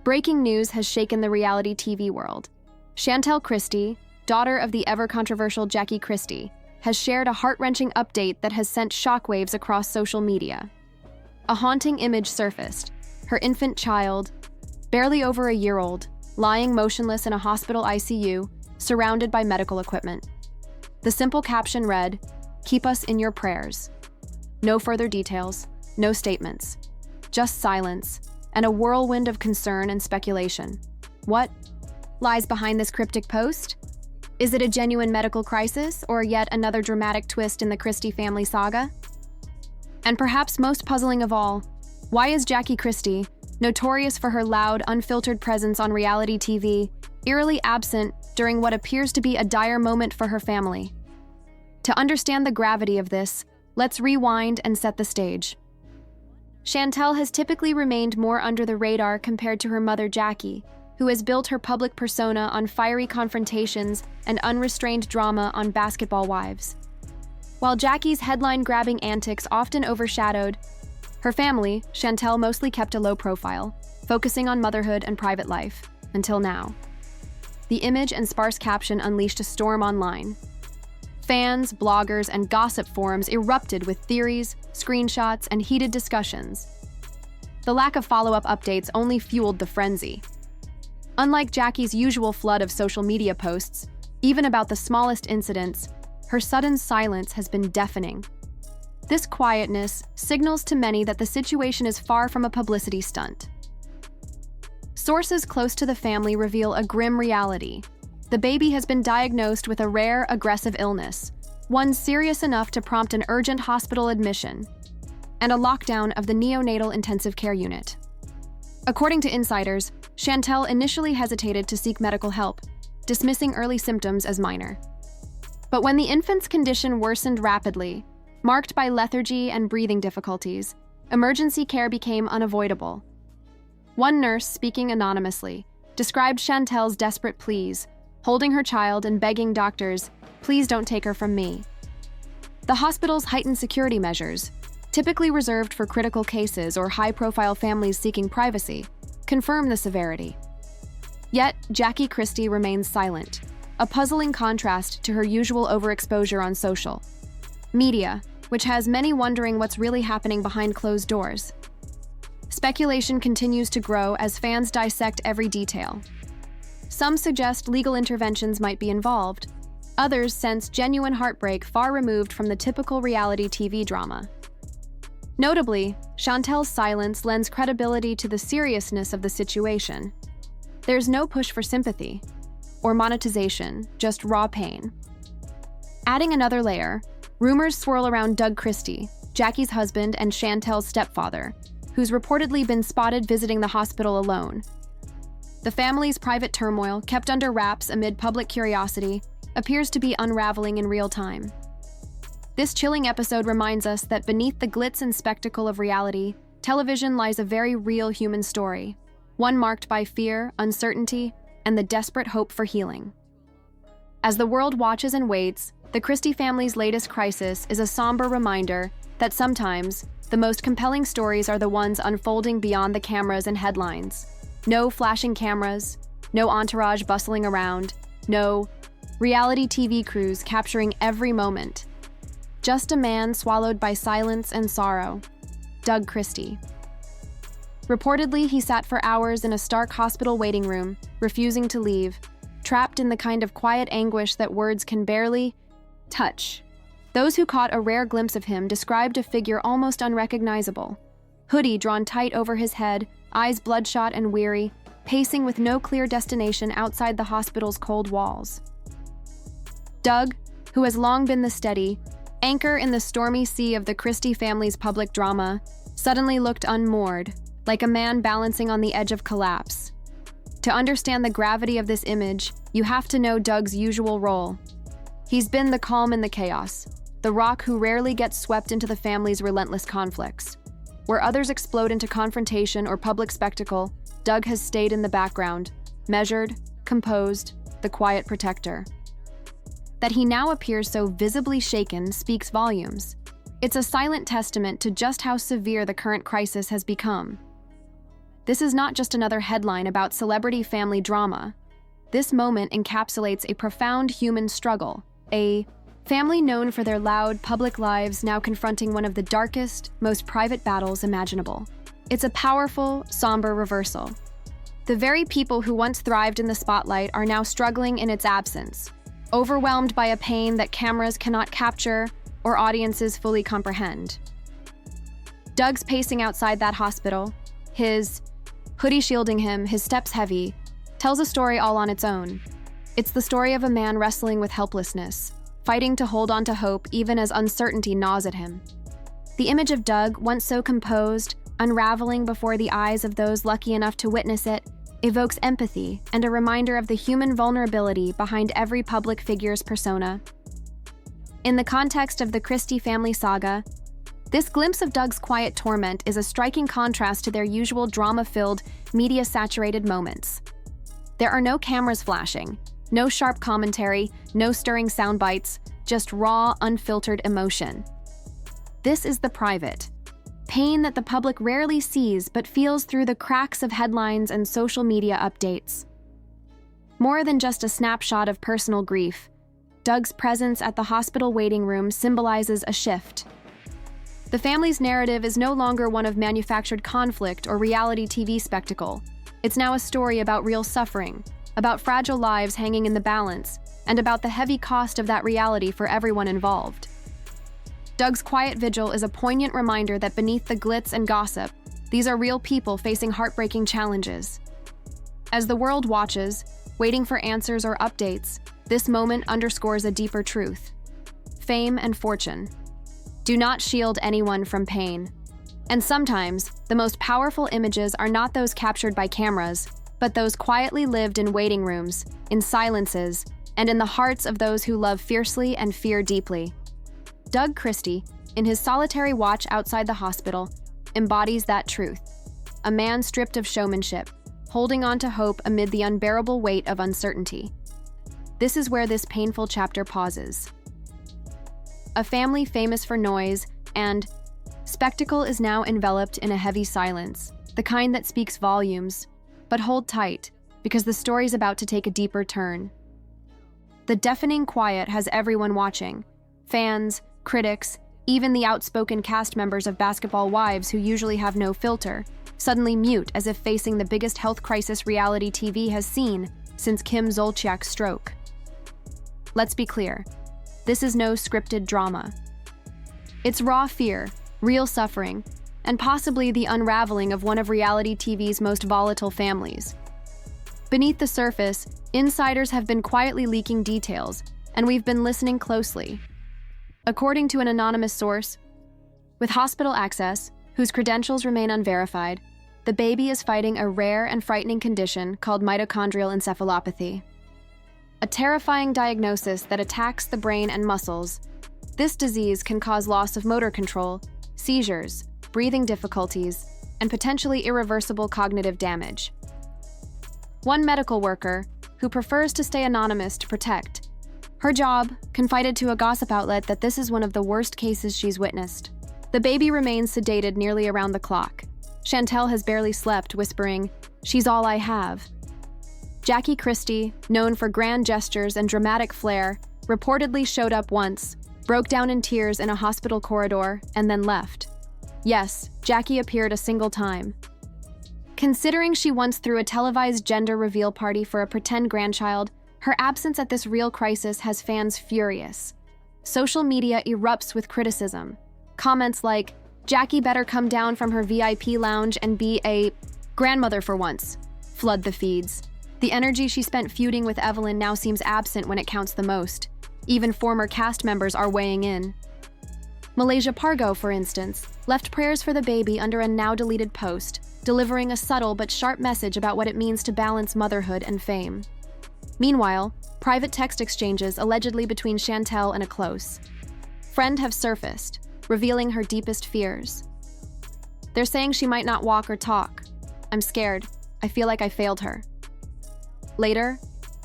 Breaking news has shaken the reality TV world. Chantel Christie, daughter of the ever-controversial Jackie Christie, has shared a heart-wrenching update that has sent shockwaves across social media. A haunting image surfaced: her infant child, barely over a year old, lying motionless in a hospital ICU, surrounded by medical equipment. The simple caption read, "Keep us in your prayers." No further details, no statements, just silence, and a whirlwind of concern and speculation. What lies behind this cryptic post? Is it a genuine medical crisis or yet another dramatic twist in the Christie family saga? And perhaps most puzzling of all, why is Jackie Christie, notorious for her loud, unfiltered presence on reality TV, eerily absent during what appears to be a dire moment for her family? To understand the gravity of this, let's rewind and set the stage. Chantel has typically remained more under the radar compared to her mother Jackie, who has built her public persona on fiery confrontations and unrestrained drama on Basketball Wives. While Jackie's headline-grabbing antics often overshadowed her family, Chantel mostly kept a low profile, focusing on motherhood and private life, until now. The image and sparse caption unleashed a storm online. Fans, bloggers, and gossip forums erupted with theories, screenshots, and heated discussions. The lack of follow-up updates only fueled the frenzy. Unlike Jackie's usual flood of social media posts, even about the smallest incidents, her sudden silence has been deafening. This quietness signals to many that the situation is far from a publicity stunt. Sources close to the family reveal a grim reality. The baby has been diagnosed with a rare, aggressive illness, one serious enough to prompt an urgent hospital admission, and a lockdown of the neonatal intensive care unit. According to insiders, Chantel initially hesitated to seek medical help, dismissing early symptoms as minor. But when the infant's condition worsened rapidly, marked by lethargy and breathing difficulties, emergency care became unavoidable. One nurse, speaking anonymously, described Chantel's desperate pleas, holding her child and begging doctors, "Please don't take her from me." The hospital's heightened security measures, typically reserved for critical cases or high-profile families seeking privacy, confirm the severity. Yet, Jackie Christie remains silent, a puzzling contrast to her usual overexposure on social media, which has many wondering what's really happening behind closed doors. Speculation continues to grow as fans dissect every detail. Some suggest legal interventions might be involved. Others sense genuine heartbreak far removed from the typical reality TV drama. Notably, Chantel's silence lends credibility to the seriousness of the situation. There's no push for sympathy or monetization, just raw pain. Adding another layer, rumors swirl around Doug Christie, Jackie's husband and Chantel's stepfather, who's reportedly been spotted visiting the hospital alone. The family's private turmoil, kept under wraps amid public curiosity, appears to be unraveling in real time. This chilling episode reminds us that beneath the glitz and spectacle of reality, television lies a very real human story, one marked by fear, uncertainty, and the desperate hope for healing. As the world watches and waits, the Christie family's latest crisis is a somber reminder that sometimes the most compelling stories are the ones unfolding beyond the cameras and headlines. No flashing cameras, no entourage bustling around, no reality TV crews capturing every moment. Just a man swallowed by silence and sorrow, Doug Christie. Reportedly, he sat for hours in a stark hospital waiting room, refusing to leave, trapped in the kind of quiet anguish that words can barely touch. Those who caught a rare glimpse of him described a figure almost unrecognizable, hoodie drawn tight over his head, eyes bloodshot and weary, pacing with no clear destination outside the hospital's cold walls. Doug, who has long been the steady anchor in the stormy sea of the Christie family's public drama, suddenly looked unmoored, like a man balancing on the edge of collapse. To understand the gravity of this image, you have to know Doug's usual role. He's been the calm in the chaos, the rock who rarely gets swept into the family's relentless conflicts. Where others explode into confrontation or public spectacle, Doug has stayed in the background, measured, composed, the quiet protector. That he now appears so visibly shaken speaks volumes. It's a silent testament to just how severe the current crisis has become. This is not just another headline about celebrity family drama. This moment encapsulates a profound human struggle, a family known for their loud, public lives now confronting one of the darkest, most private battles imaginable. It's a powerful, somber reversal. The very people who once thrived in the spotlight are now struggling in its absence, overwhelmed by a pain that cameras cannot capture or audiences fully comprehend. Doug's pacing outside that hospital, his hoodie shielding him, his steps heavy, tells a story all on its own. It's the story of a man wrestling with helplessness, fighting to hold on to hope even as uncertainty gnaws at him. The image of Doug, once so composed, unraveling before the eyes of those lucky enough to witness it, evokes empathy and a reminder of the human vulnerability behind every public figure's persona. In the context of the Christie family saga, this glimpse of Doug's quiet torment is a striking contrast to their usual drama-filled, media-saturated moments. There are no cameras flashing, no sharp commentary, no stirring sound bites, just raw, unfiltered emotion. This is the private, pain that the public rarely sees but feels through the cracks of headlines and social media updates. More than just a snapshot of personal grief, Doug's presence at the hospital waiting room symbolizes a shift. The family's narrative is no longer one of manufactured conflict or reality TV spectacle. It's now a story about real suffering, about fragile lives hanging in the balance, and about the heavy cost of that reality for everyone involved. Doug's quiet vigil is a poignant reminder that beneath the glitz and gossip, these are real people facing heartbreaking challenges. As the world watches, waiting for answers or updates, this moment underscores a deeper truth. Fame and fortune do not shield anyone from pain. And sometimes, the most powerful images are not those captured by cameras, but those quietly lived in waiting rooms, in silences, and in the hearts of those who love fiercely and fear deeply. Doug Christie, in his solitary watch outside the hospital, embodies that truth. A man stripped of showmanship, holding on to hope amid the unbearable weight of uncertainty. This is where this painful chapter pauses. A family famous for noise and spectacle is now enveloped in a heavy silence, the kind that speaks volumes. But hold tight, because the story's about to take a deeper turn. The deafening quiet has everyone watching. Fans, critics, even the outspoken cast members of Basketball Wives who usually have no filter, suddenly mute as if facing the biggest health crisis reality TV has seen since Kim Zolciak's stroke. Let's be clear. This is no scripted drama. It's raw fear, real suffering, and possibly the unraveling of one of reality TV's most volatile families. Beneath the surface, insiders have been quietly leaking details, and we've been listening closely. According to an anonymous source, with hospital access, whose credentials remain unverified, the baby is fighting a rare and frightening condition called mitochondrial encephalopathy. A terrifying diagnosis that attacks the brain and muscles. This disease can cause loss of motor control, seizures, breathing difficulties, and potentially irreversible cognitive damage. One medical worker, who prefers to stay anonymous to protect her job, confided to a gossip outlet that this is one of the worst cases she's witnessed. The baby remains sedated nearly around the clock. Chantel has barely slept, whispering, "She's all I have." Jackie Christie, known for grand gestures and dramatic flair, reportedly showed up once, broke down in tears in a hospital corridor, and then left. Yes, Jackie appeared a single time. Considering she once threw a televised gender reveal party for a pretend grandchild, her absence at this real crisis has fans furious. Social media erupts with criticism. Comments like, "Jackie better come down from her VIP lounge and be a grandmother for once," flood the feeds. The energy she spent feuding with Evelyn now seems absent when it counts the most. Even former cast members are weighing in. Malaysia Pargo, for instance, left prayers for the baby under a now-deleted post, delivering a subtle but sharp message about what it means to balance motherhood and fame. Meanwhile, private text exchanges allegedly between Chantel and a close friend have surfaced, revealing her deepest fears. They're saying she might not walk or talk. "I'm scared. I feel like I failed her." Later,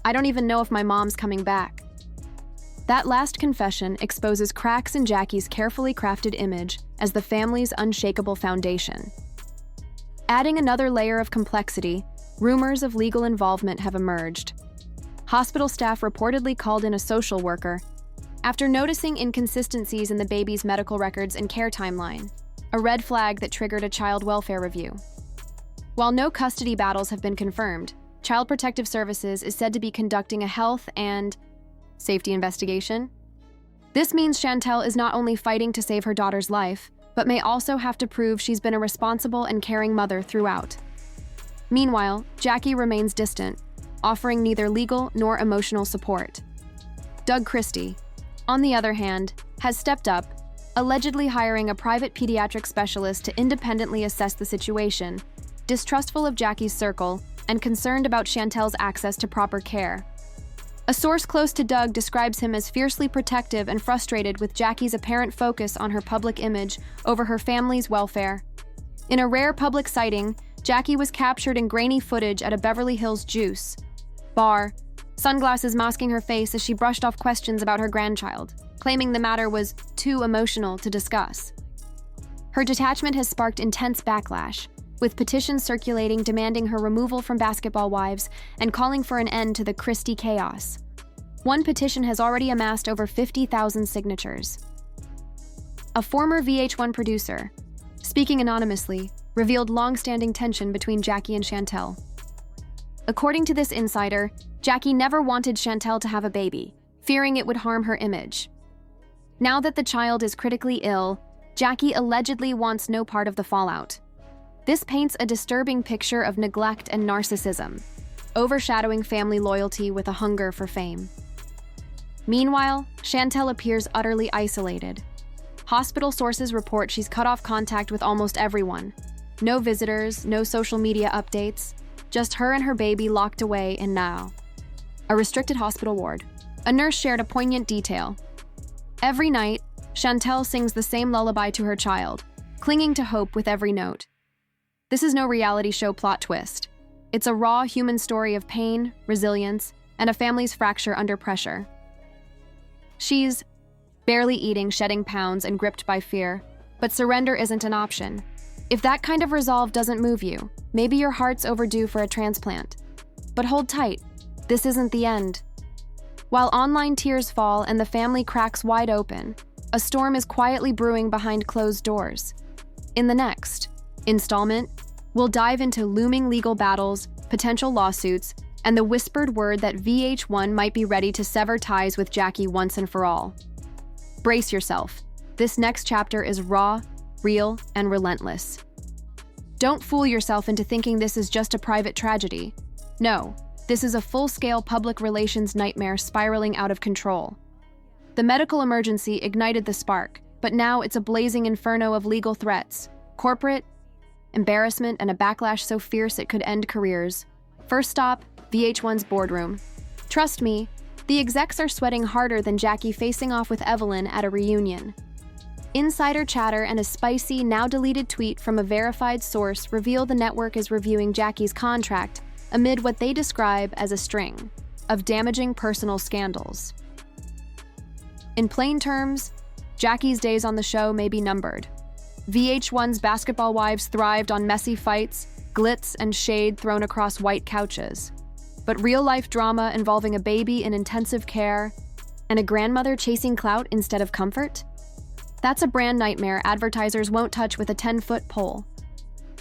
"I don't even know if my mom's coming back." That last confession exposes cracks in Jackie's carefully crafted image as the family's unshakable foundation. Adding another layer of complexity, rumors of legal involvement have emerged. Hospital staff reportedly called in a social worker after noticing inconsistencies in the baby's medical records and care timeline, a red flag that triggered a child welfare review. While no custody battles have been confirmed, Child Protective Services is said to be conducting a health and safety investigation. This means Chantel is not only fighting to save her daughter's life, but may also have to prove she's been a responsible and caring mother throughout. Meanwhile, Jackie remains distant, offering neither legal nor emotional support. Doug Christie, on the other hand, has stepped up, allegedly hiring a private pediatric specialist to independently assess the situation, distrustful of Jackie's circle and concerned about Chantel's access to proper care. A source close to Doug describes him as fiercely protective and frustrated with Jackie's apparent focus on her public image over her family's welfare. In a rare public sighting, Jackie was captured in grainy footage at a Beverly Hills juice bar, sunglasses masking her face as she brushed off questions about her grandchild, claiming the matter was too emotional to discuss. Her detachment has sparked intense backlash, with petitions circulating demanding her removal from Basketball Wives and calling for an end to the Christie chaos. One petition has already amassed over 50,000 signatures. A former VH1 producer, speaking anonymously, revealed long-standing tension between Jackie and Chantel. According to this insider, Jackie never wanted Chantel to have a baby, fearing it would harm her image. Now that the child is critically ill, Jackie allegedly wants no part of the fallout. This paints a disturbing picture of neglect and narcissism, overshadowing family loyalty with a hunger for fame. Meanwhile, Chantel appears utterly isolated. Hospital sources report she's cut off contact with almost everyone. No visitors, no social media updates, just her and her baby locked away in now. A restricted hospital ward. A nurse shared a poignant detail. Every night, Chantel sings the same lullaby to her child, clinging to hope with every note. This is no reality show plot twist. It's a raw human story of pain, resilience, and a family's fracture under pressure. She's barely eating, shedding pounds, and gripped by fear, but surrender isn't an option. If that kind of resolve doesn't move you, maybe your heart's overdue for a transplant. But hold tight, this isn't the end. While online tears fall and the family cracks wide open, a storm is quietly brewing behind closed doors. In the next installment, we'll dive into looming legal battles, potential lawsuits, and the whispered word that VH1 might be ready to sever ties with Jackie once and for all. Brace yourself. This next chapter is raw, real, and relentless. Don't fool yourself into thinking this is just a private tragedy. No, this is a full-scale public relations nightmare spiraling out of control. The medical emergency ignited the spark, but now it's a blazing inferno of legal threats, corporate embarrassment, and a backlash so fierce it could end careers. First stop, VH1's boardroom. Trust me, the execs are sweating harder than Jackie facing off with Evelyn at a reunion. Insider chatter and a spicy, now-deleted tweet from a verified source reveal the network is reviewing Jackie's contract amid what they describe as a string of damaging personal scandals. In plain terms, Jackie's days on the show may be numbered. VH1's Basketball Wives thrived on messy fights, glitz, and shade thrown across white couches. But real-life drama involving a baby in intensive care and a grandmother chasing clout instead of comfort? That's a brand nightmare advertisers won't touch with a 10-foot pole.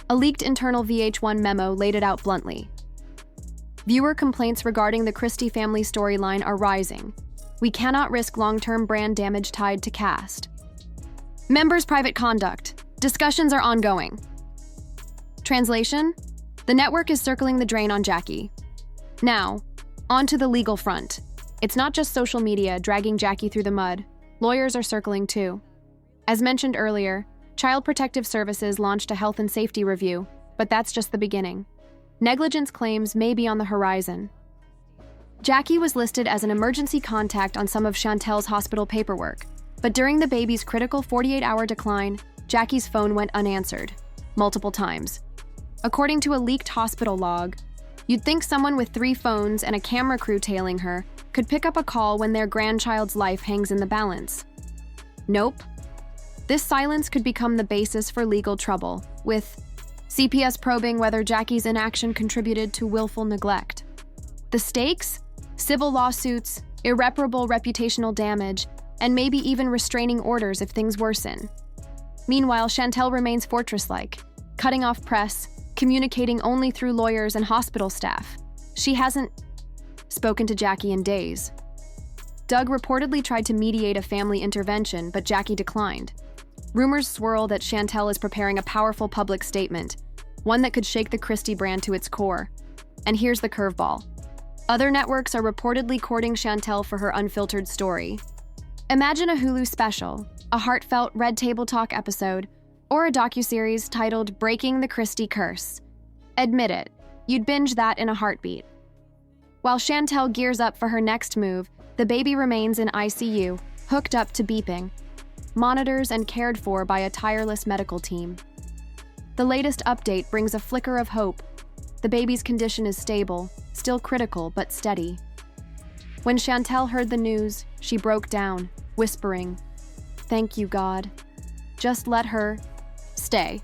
A leaked internal VH1 memo laid it out bluntly. Viewer complaints regarding the Christie family storyline are rising. We cannot risk long-term brand damage tied to cast. Members' private conduct. Discussions are ongoing. Translation? The network is circling the drain on Jackie. Now, on to the legal front. It's not just social media dragging Jackie through the mud. Lawyers are circling too. As mentioned earlier, Child Protective Services launched a health and safety review, but that's just the beginning. Negligence claims may be on the horizon. Jackie was listed as an emergency contact on some of Chantel's hospital paperwork, but during the baby's critical 48-hour decline, Jackie's phone went unanswered, multiple times. According to a leaked hospital log, you'd think someone with 3 phones and a camera crew tailing her could pick up a call when their grandchild's life hangs in the balance. Nope. This silence could become the basis for legal trouble, with CPS probing whether Jackie's inaction contributed to willful neglect. The stakes? Civil lawsuits, irreparable reputational damage, and maybe even restraining orders if things worsen. Meanwhile, Chantel remains fortress-like, cutting off press, communicating only through lawyers and hospital staff. She hasn't spoken to Jackie in days. Doug reportedly tried to mediate a family intervention, but Jackie declined. Rumors swirl that Chantel is preparing a powerful public statement, one that could shake the Christie brand to its core. And here's the curveball. Other networks are reportedly courting Chantel for her unfiltered story. Imagine a Hulu special, a heartfelt Red Table Talk episode, or a docuseries titled Breaking the Christie Curse. Admit it, you'd binge that in a heartbeat. While Chantel gears up for her next move, the baby remains in ICU, hooked up to beeping, monitors and cared for by a tireless medical team. The latest update brings a flicker of hope. The baby's condition is stable, still critical but steady. When Chantel heard the news, she broke down, whispering, "Thank you, God. Just let her stay."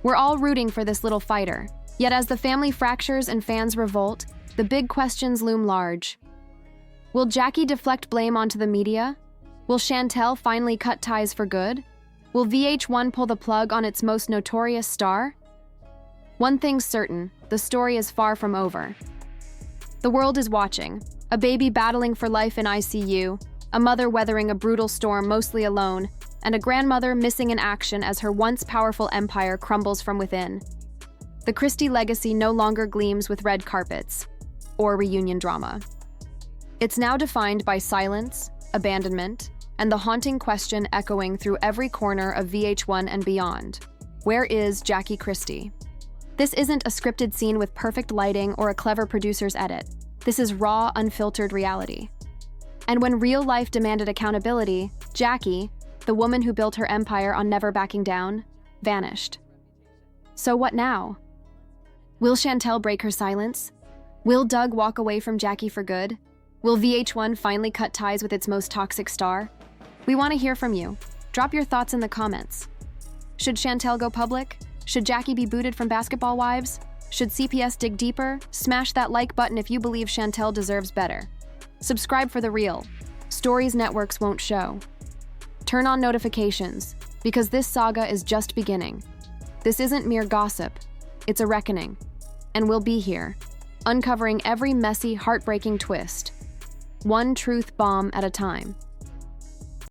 We're all rooting for this little fighter, yet as the family fractures and fans revolt, the big questions loom large. Will Jackie deflect blame onto the media? Will Chantel finally cut ties for good? Will VH1 pull the plug on its most notorious star? One thing's certain, the story is far from over. The world is watching, a baby battling for life in ICU, a mother weathering a brutal storm mostly alone, and a grandmother missing in action as her once powerful empire crumbles from within. The Christie legacy no longer gleams with red carpets or reunion drama. It's now defined by silence, abandonment, and the haunting question echoing through every corner of VH1 and beyond. Where is Jackie Christie? This isn't a scripted scene with perfect lighting or a clever producer's edit. This is raw, unfiltered reality. And when real life demanded accountability, Jackie, the woman who built her empire on never backing down, vanished. So what now? Will Chantel break her silence? Will Doug walk away from Jackie for good? Will VH1 finally cut ties with its most toxic star? We want to hear from you. Drop your thoughts in the comments. Should Chantel go public? Should Jackie be booted from Basketball Wives? Should CPS dig deeper? Smash that like button if you believe Chantel deserves better. Subscribe for the real stories networks won't show. Turn on notifications, because this saga is just beginning. This isn't mere gossip, it's a reckoning. And we'll be here, uncovering every messy, heartbreaking twist, one truth bomb at a time.